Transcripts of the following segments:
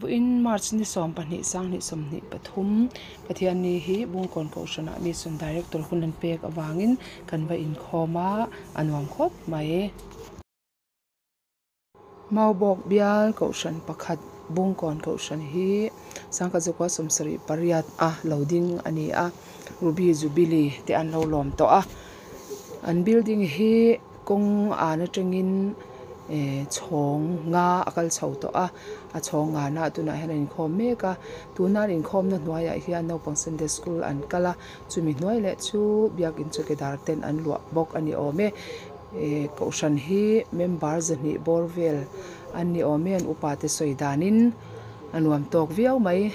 in March ni som pani sang ni som ni pathum pathian ni hi bungkon ko shana mi sun director hunan pek awangin kan va in khoma anwam khop mai maubok bial ko shan pakhat bungkon ko shan hi sangka zakwa somsari pariat loading ani ruby jubilee te an lo lom to an building hi kong ana tengin chong nga akal chho to a chong nga na tuna henin khom meka tuna rin khom na hnuaya hian no pang Sunday school an kala chumi hnoi le chu biak in chukedar ten an lua bok ani ome ko shan hi member zani borvel ani ome an upate soidanin anuam tok viau mai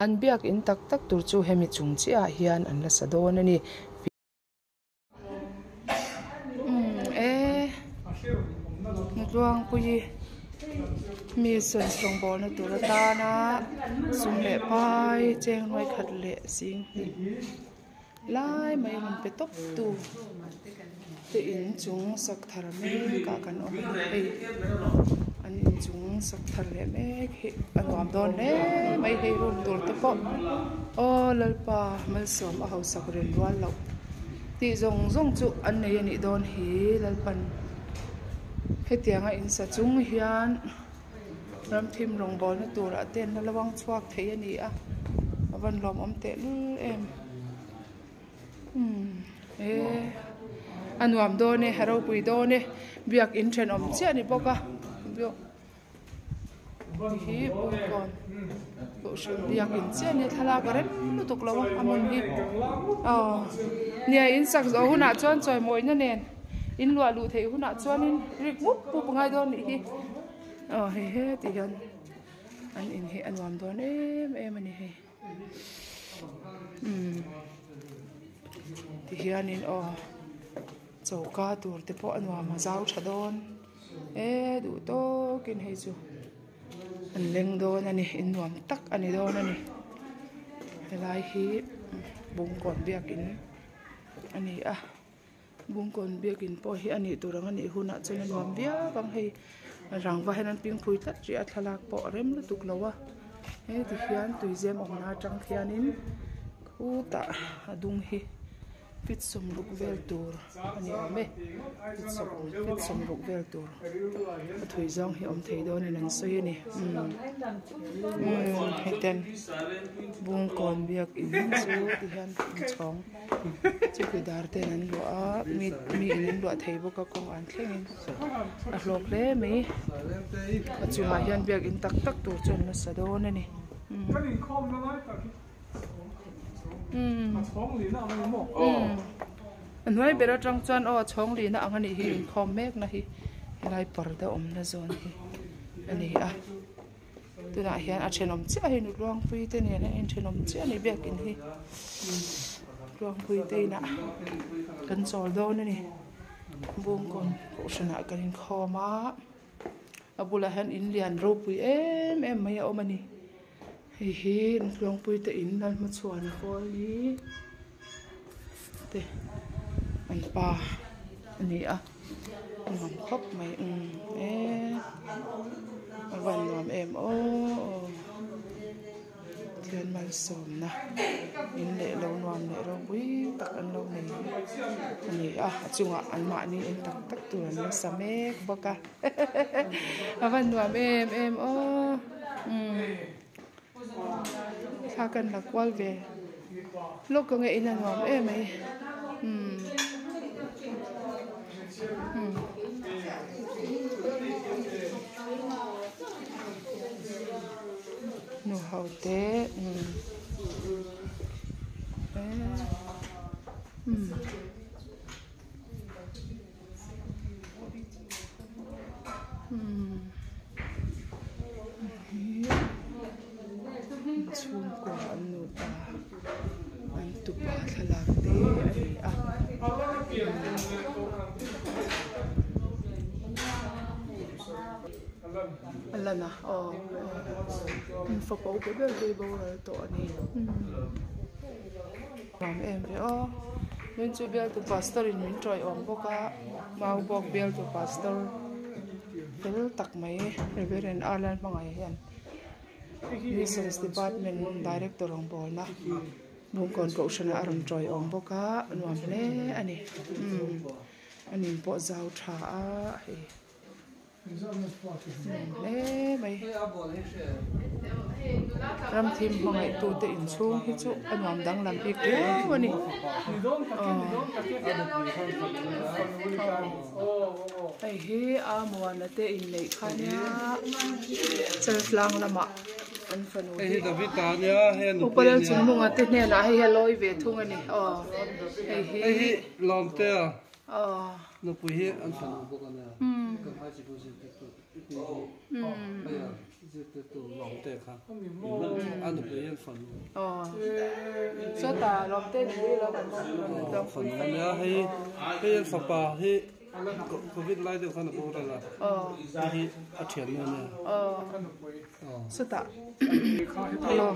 an biak in tak tak tur chu hemi chungchi a hian an la sadon ani ruang pui mi sun song bol na tur ta na sum le pai cheng noi khat le sing lai mai hun pe top tu te in chung sak thar me ka kan om ei an in chung sak thar le me he anwam don le mai he rum tur te po o lalpa mal som a hau sak ren wal lo ti zong zong chu an nei ani don hi lalpan hetianga in sa chung hian ram thim rong bol na tura ten na lawang chuak thei ani awan lom om te em anuam do ne haro pui do ne biak in thren om che ani boka bio hi kon ko shun biak in che ne thala garet lu tuk lawa amon hi nia in sak zo huna chon choi moi na nen in lua lu thei huna chuan in rik mup pu pangai don ni hi he ti hian an in hi anwam don em ani he ti hian in chauka tur te po anwam zau thadon du to kin hei chu an leng don ani in nuam tak ani don ani helai hi bungkon biakin ani bungkon biakin po hi ani turang ani huna chen nuam bia bang hei rangwa henan ping phui tlat ri athalak po rem lu tuk lawa he ti hian tuizem omna tang khianin khuta adung hi pit som ruk vel tur ani ame pit som ruk vel tur thui zong hi om thei don in an soi ani heten bungkon biak in chu ti hian chong chukidar te nan lo mi in lo thei boka kong an thlengin a hlok le me achunga hian biak in tak tak tur chon na sadon ani nuai bera tang chuan chong li na angani hi khom mek na hi helai parda om na zon hi ani tuna hian a thenom chi a hin ruang pui te ne na in thenom chi ani biak in hi ruang pui te na kan chol do na ni bungkon ko shana kan in khoma abula han in lian ro pui em mai omani hi ruang pui te in nan ma chuan ko ni te an pa ani ngam khop mai awan nom em thian mal som na in le lo nom le ro bui tak an lo nei ani chunga an ma ni in tak tak turan na samek boka awan nom em kan la kwal ve lo ko nge in nom em ai no how te chung ko anu ta an tu pa thalak te alana fa pau ko be bo to ani ram em ve men chu bel tu pastor in min troi om boka mau bok bel tu pastor tel tak mai reverend alan mangai hian Business Department Director ang bol na buong kon ko siya na aron joy ang boka nuam le ani anin po zau tha le mai ram thim mangai tu te in chung hi chu anuam dang lam ik le wani ai he a moana te in nei khania chal flang lama an fanu ai David ta nya hen upal chung munga te ne na he loi ve thung ani ai he lom te a no pu he an fanu bo ka na ka ha chi bo se te to ya je te to lom te kha an pu he fanu so ta lom te ni lo kan lom fanu ya he fa pa he Covid lai de khana bo la hi a thian ne so ta hello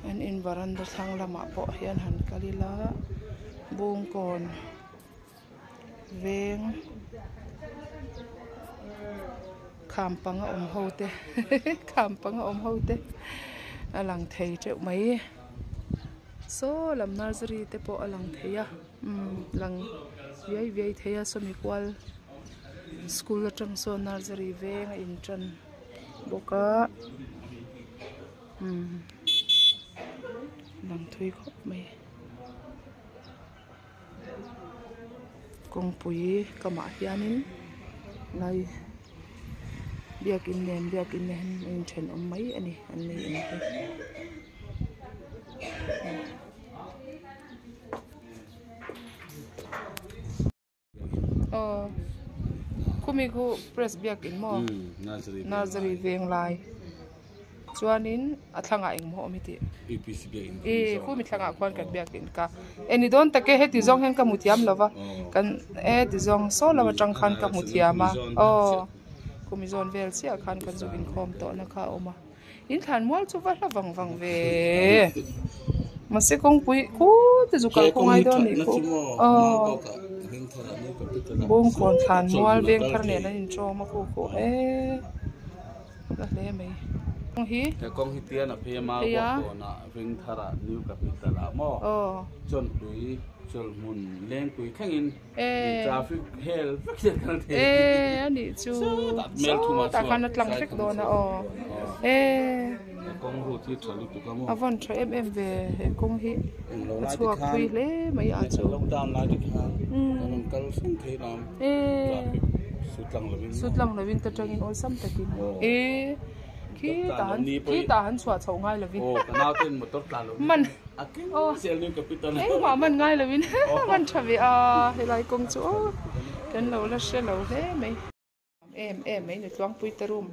an in veranda thang lama po hian han kalila bung kon veng kham panga hote kham panga hote alang thei che mai so lam nursery te po alang theya lang viai theya so mi kwal school atang so nursery veng in tran boka lang thui khop mai kong pui kama hianin lai biak in nen in then mai ani an nei an kumi khu press biak in mo nursery veng lai chuanin athanga eng mo mi ti APC biakin khu mi thanga kwan kan biakin ka eni don take he ti zong hen ka mutiam lova kan ti zong so lova tang khan ka mutiama kumi zon vel sia khan kan zubin khom to na kha oma in than mual chu va wang ve ma se kong pui ku te zu ka kong ai don ni ku bong kon than mual veng thar ne na in cho ma ku la le mai hi kong hi tia na phe ma ko na veng thara new capital mo chon tui chol mun leng tui khangin traffic hell fikse kan the ani chu ta kan tlang fek do na kong hu ti thali tu ka mo avon thre ve kong hi chuak thui le mai a chu lockdown la dik ha kan kal sum the nam sutlang lovin ta tangin ol sam takin khi ta han chua chau ngai lovin kanao ten motor tla lo man sel new capital ma man ngai lovin man thavi helai kong chu kan lo la she lo he mai em mai ni twang pui tarum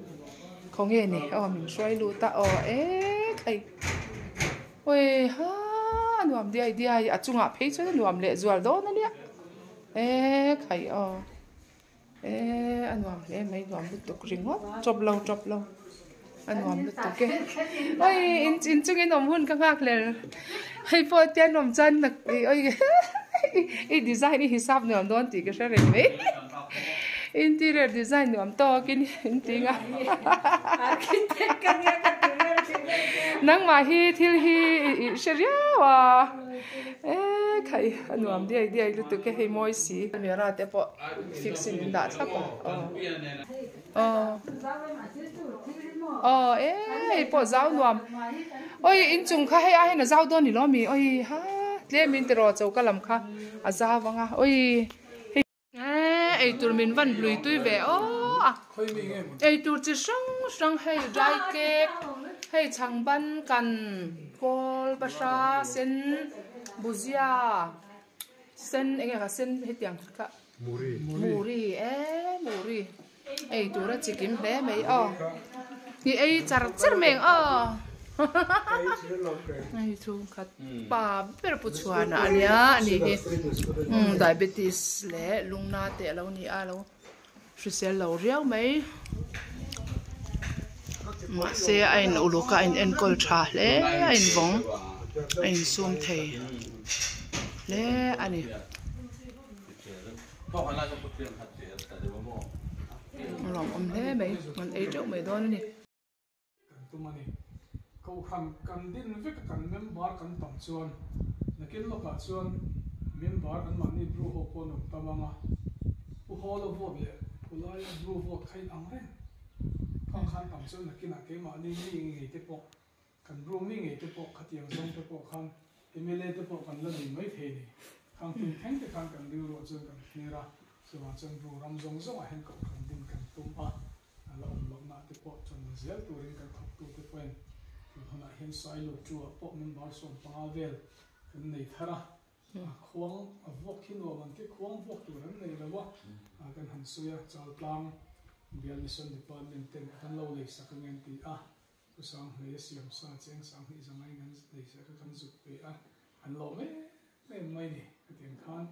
khong he ni min swai lu ta khai oi ha nuam dia achunga phei chu nuam le zual do na nia khai anuam le mai nuam lu tuk ringo chop lo anuam lu tuk ke oi in chungin om hun ka ngak le hei po tian nom chan nak oi i design hi hisab nuam don ti ke sha re me interior design nuam to kin in tinga architect kan ya ka nang ma hi thil hi sharia wa khai anuam dia lu tuk ke hei moi si camera te po fixing da thak po zau nuam oi in chung kha he a he na zau don ni lo mi oi ha tle min te ro chau kalam kha a za wanga oi ei tur min van blui tui ve ei tur chi sang hei dry cake hei chang ban kan kol pasha sen buzia sen enge ka sen he tiang ka muri ei tur a chikim be mei ni ei char meng ai thu khat pa per pu chuan ania ani hi diabetes le lungna te lo ni a lo hrisel lo riau mai ma se ain uluka in enkol tha le ain vong ain sum thei le ani lòng om thế mày mình ấy trước mày đó nè câu khăn cần đến với cái cần member cần tổng chuan là cái lúc cả chuan member cần mà đi bru hồ con ông ta mang à u hồ lo vô bề u lại bru vô khai ăn đấy khăn khăn tổng chuan là cái mà đi nghỉ cái bộ cần bru nghỉ cái bộ khát tiền xong cái bộ khăn cái mấy lệ cái bộ cần là mình mấy thế này khăn tin thánh cái khăn cần đi rồi chuan cần nghe ra so mà chuan bru ram zong zong à hen cầu cần tin cần tum à là ông lộc nát cái bộ chuan là dễ tu rin cần học tu cái quen hôm nay hiện sai lột chùa bộ mình bảo sôm pa vel cái này thara khoang vóc khi nào mình cái khoang vóc tu cái này là what cái hành suya chal plang bial mission department ten kan lo le sak ngen ti a ku sang he siam sa cheng sang hi zangai ngan le sa ka kan zu pe a an lo me mai ni cái tiền khan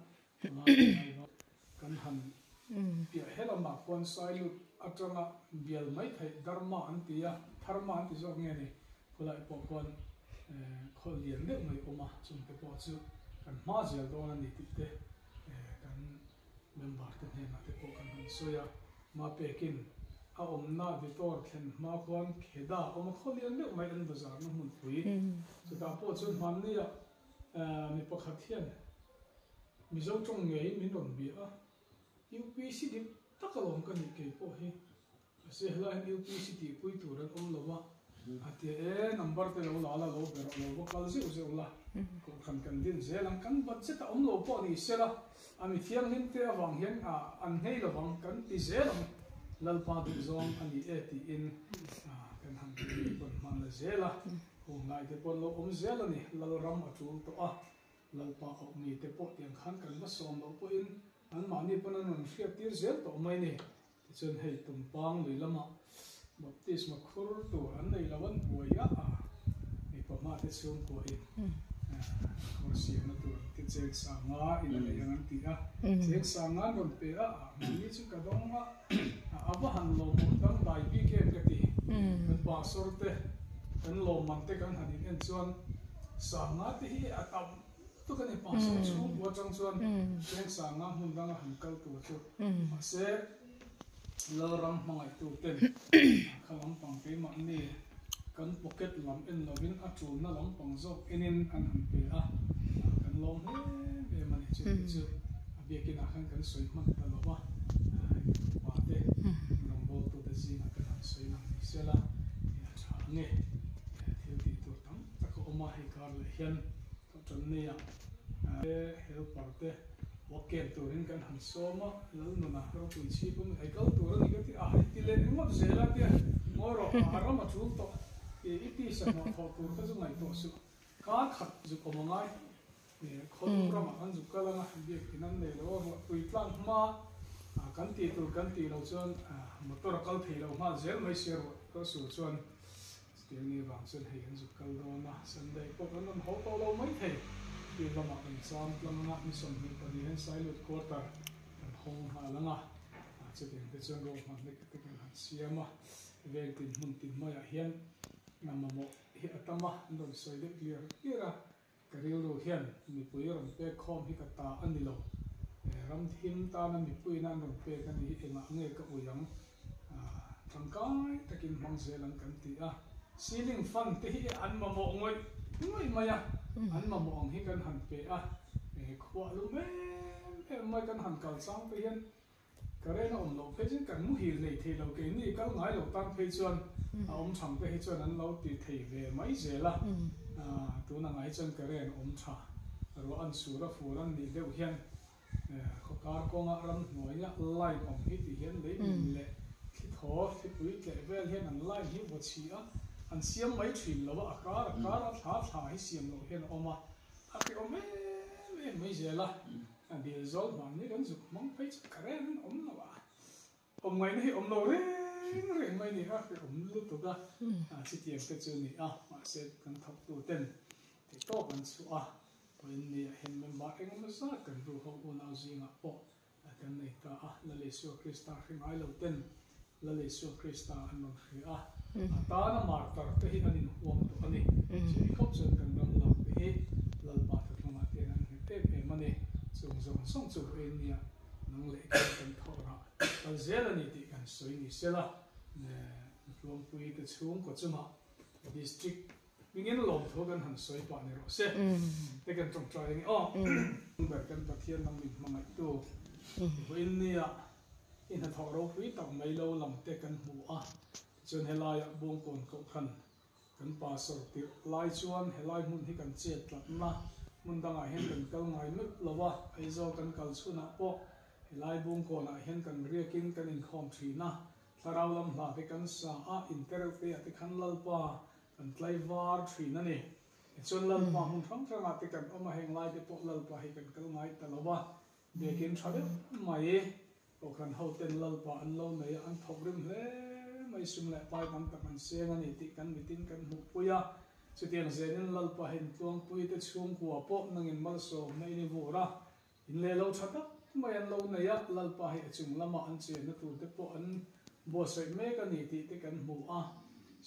kan han bia hela ma kon sai lột atanga bial mai thai dharma an ti a dharma an ti zo nge ni lại bộ con khơi liền nước người ôm mà chúng cái bộ chữ cần hóa giải đó là nít tê cần mình bảo cái này là cái bộ cần mình xoay mà Pekin ôm na thì to khen mà con khé đa ôm khơi liền nước mấy anh bây giờ nó muốn quý chúng ta bộ chữ hoàn này mình bộ khát thiên mình giống trong nghề mình đồn bia UPC đi tất cả lòng cái này cái bộ hi sẽ là UPC đi quý tu rồi ôm lâu ati number te lo la lo pero lo kal si usi ulla ko kan din zelang kan budget ta lo po ni sela ami thiang hin te awang hian an hei lo wang kan ti zelang lal pa du zong ani ti in kan han ti pon man la zela ko ngai te pon lo zela ni lal ram atul to lal pa ok ni te po tiang khan kan ba som lo po in an ma ni pon an fiat tir zel to mai ni chen hei tum pang lui lama baptisma khur tu an nei lawan buaya ni pama te sum ko in khur siam na tu te chek sa nga in le yang ti a chek sa nga non pe ni chu ka dong aba han lo mo dang dai bi ke ti kan pa sorte kan lo man te kan hanin en chuan sa nga ti hi atam tu kan pa so chu bo chang chuan chek sa nga hun dang han kal tu chu se lo ram mangai tu ten khalam pang pe ma ni kan pocket lam en lovin a chu na lam pang zo enin an han pe kan lom he be mani chu chu abia ki na kan soi man ta lo wa te long bol tu da ji na kan soi na ni sela ya cha nge thil ti tu tam ta ko ma he kar le hian to chon ne ya help parte wakil turin kan han soma lalu nuna ro tu chi pum ai kal turin ni ti ti le mo zela ti ngoro arama chul to iti sa no ko tur ka zungai to su ka khat zu ko mangai khol rama kan zu kala nga bi kinan le lo tui plan ma kan ti lo chon motor kal thei lo ma zel mai ser ko su chon tiếng ni vang chen hei kan zu kal do na san dai ko kan ho to lo mai thei thì làm một phần trăm làm ngã mình sống hiện tại hiện sai lột quarter còn không hà lăng chỉ đến cái trường rồi mà cái hạt xia mà về tìm mà hiện nằm mà một hiện tâm mà nó xoay được clear kia ra cái điều đầu hiện mình bây giờ về com thì cái ta anh đi lâu ram thêm ta nên mình bây giờ nó về cái này em nghe cái buổi giống thằng cái ta kim mang xe lăng cái tí ceiling fan thì anh mà một người mà ya anh mà mong hi kan han pe khwa lu me mai kan han kal sang pe hian kare na lo pe jin kan mu hil nei the lo ke ni kal ngai lo tan pe chuan chang pe hi chuan an lo ti thei ve mai zela tu na ngai chuan kare tha ro an su ra fu ran ni deuh hian kho kar ko nga ram noi ya lai hi ti hian le le thi tho thi pui ke vel hian an lai hi bo chi an siam mai thin lo a kar tha hi siam lo hian oma a ke ome mai zela an di zol man ni kan zu mong pe karen om lo ngai ni om lo re ring mai ni ha ke lu tu ka chi tiang ke chu ni ma se kan thok tu ten ti to kan chu poin ni hen member eng ma sa kan ru ho un au zinga po kan nei ka la le su krista ring ai lo ten la le su krista an no ri ta na mar tar te hi anin huam tu ani chi khop chen kan ram la te hi lal pa ta ma te an te pe mane chung song chu en nia nang le kan thora ta zela ni ti kan soi ni sela ne lom pui te chung ko chuma district mingen lom tho kan han soi pa ne ro se te kan tong try ni ber kan pathian nang mi mangai tu in nia in ha thoro pui tam mai lo lam te kan mu chun helai bong kon ko khan kan pa so ti lai chuan helai mun hi kan chet lat na mun danga hen kan kal ngai mit lawa ai zo kan kal chuna po helai bong kon a hen kan reking kan in khom thi na tharau lam hla te kan sa interrupt te ati khan lal pa kan tlai var thi na ni chun lal pa mun thang thang ati kan oma heng lai te po lal pa hi kan kal ngai ta lawa bekin thade mai ko kan hoten lal pa an lo nei an thok rim hle mai sum le pai tam tak an se ngani ti kan mitin kan hu puya chutiang zenin lal pa hin tuang pui te chung kwa po nangin mal so mai ni vura in le lo thata mai an lo na ya lal pa hi chung lama an che na tu te po an bo sai me ka ni ti te kan mu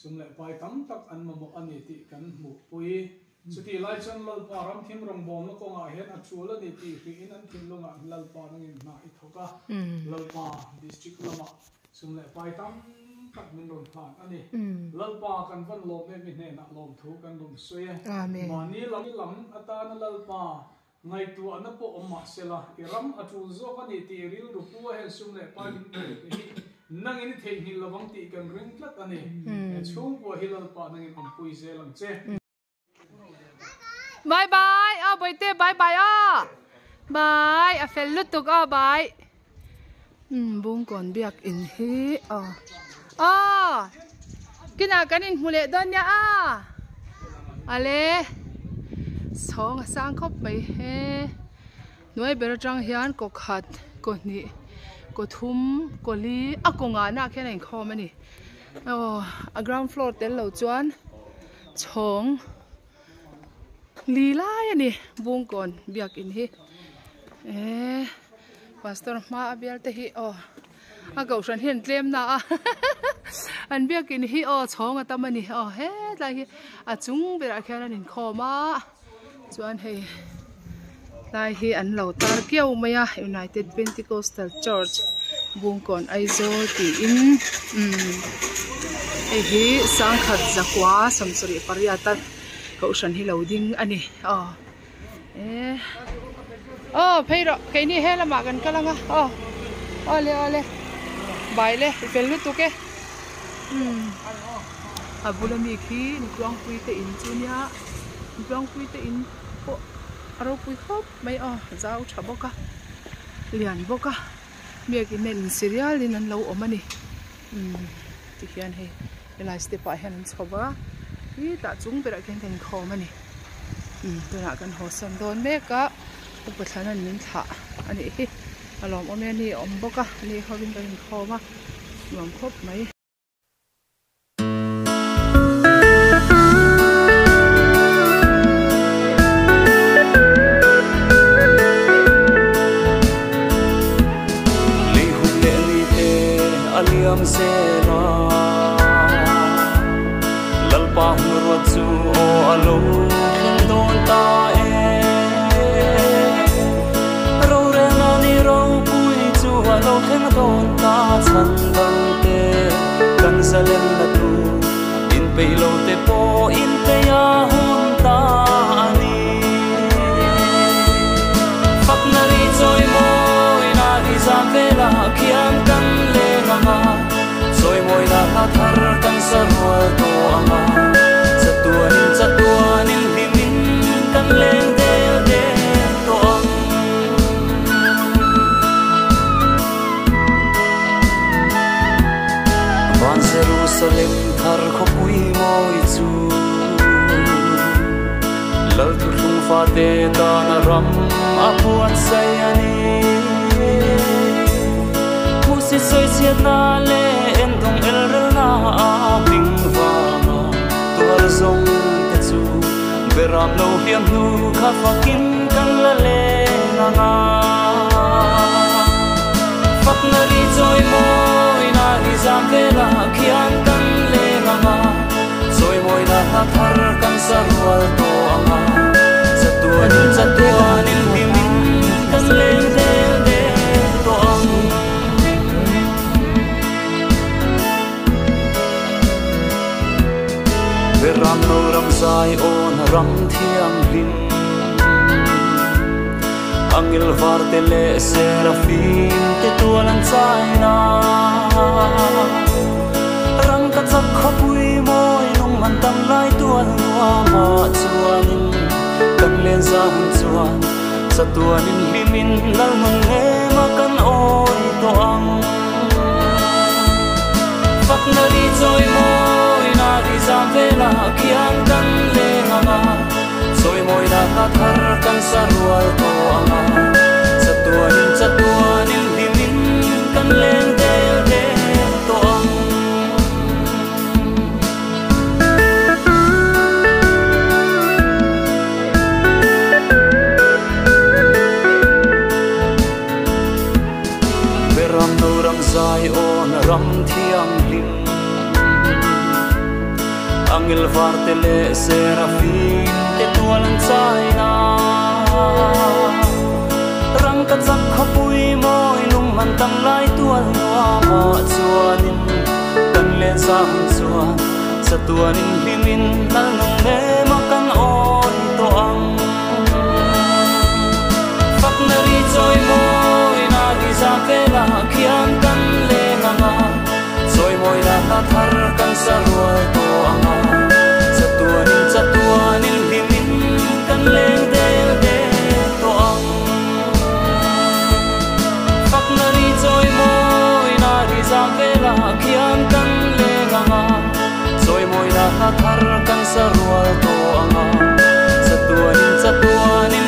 sum le pai tam tak an ma mo ani ti kan mu pui chuti lai chan lal pa ram thim rong bom lo ko nga hen a chula ni ti ri in an thim lo nga lal pa nangin na I thoka lal pa district lama sum le pai tam tak min ron phan ani lal pa kan van lom ne mi ne na lom thu kan lom soya ma ni lam ata na lal pa ngai tu an po omma sela iram atu zo ka ni ti ril ru pu he sum le pa din nang in thei hi lawang ti kan ring tlat ani chung ko hi lal pa nang in am pui se lang che bye bye bye te bye bye bye a fel lutuk bye bung kon biak in hi kina kanin mule don ya ale song sang khop mai he noi ber tang hian ko khat ko ni ko thum ko li akonga na khen in khom ani a ground floor tel lo chuan chong li lai ani bung kon biak in hi pastor ma abial te hi a go shan hian tlem na an biak in hi chong atamani he lai hi a chung bera khian in khoma chuan hei lai hi an lo tar kiau maya United Pentecostal Church bungkon aizo ti in hi sangkhat zakwa samsuri pariata ko shan hi loading ani pheiro keini hela ma kan kalanga ole baile pelu tuke abulami khi nuang pui te in chunia nuang pui te in po aro pui khop mai zau thaboka lian boka mek inen serial in an lo omani ti hian he elai step a hian an choba hi ta chung bera ken ten khomani tuna kan hosan don meka upathanan min tha ani hi alom omeni omboka ni hobin kan khoma nuam khop mai aliam sera lalpa hurwat su alo don ta ro re na ni ro pui chu alo khen don ta chan dang te kan salem na tu in peilo te po in te ya hun ta ani fap na ri choi mo ina ri za vela khiam kan le rama soi moi na thar kan sarwa to ama chatuanin himin kan leng del de to van Jerusalem thar khopui moi chu lal tu lung fa te ta na ram apuat sai ani si soi siat na le en dong el rel na bing vanga tuar zong te chu beram no hiam nu kha fakin kan la le nga fak na ri joy moi na ri zam vela khian kan le nga joy moi na ta thar kan sarwal to anga chatuan in bimin kan le de to ang ram no ram sai on ram thiam lim angil varte le serafim te tualan sai na rang ka chak khapui moi nong man tam lai tuan wa ma chuanin kan len za hun chuan chatuanin limin lal mang nge ma kan oi to ang fak na ri joy moi na ri zam vela khian kan le nga soy moi na ka thar kan sarwal to anga chatuanin limin kan leng de to ang beram no ram sai on ram thiam lim angel varte le serafim te tualan sai na rang ka chak khapui moi lung man tam lai tual wa ma chuanin kan len sa hun chuan chatuanin limin nal nong me ma kan oi to ang fak na ri joy moi na ri za vela khian kan le nga joy moi na ta thar kan sarwal to anga chatuanin limin kan leng de to ang fak na ri joy moi na ri zam vela khian kan le nga joy moi na thar kan sarwal to anga chatuanin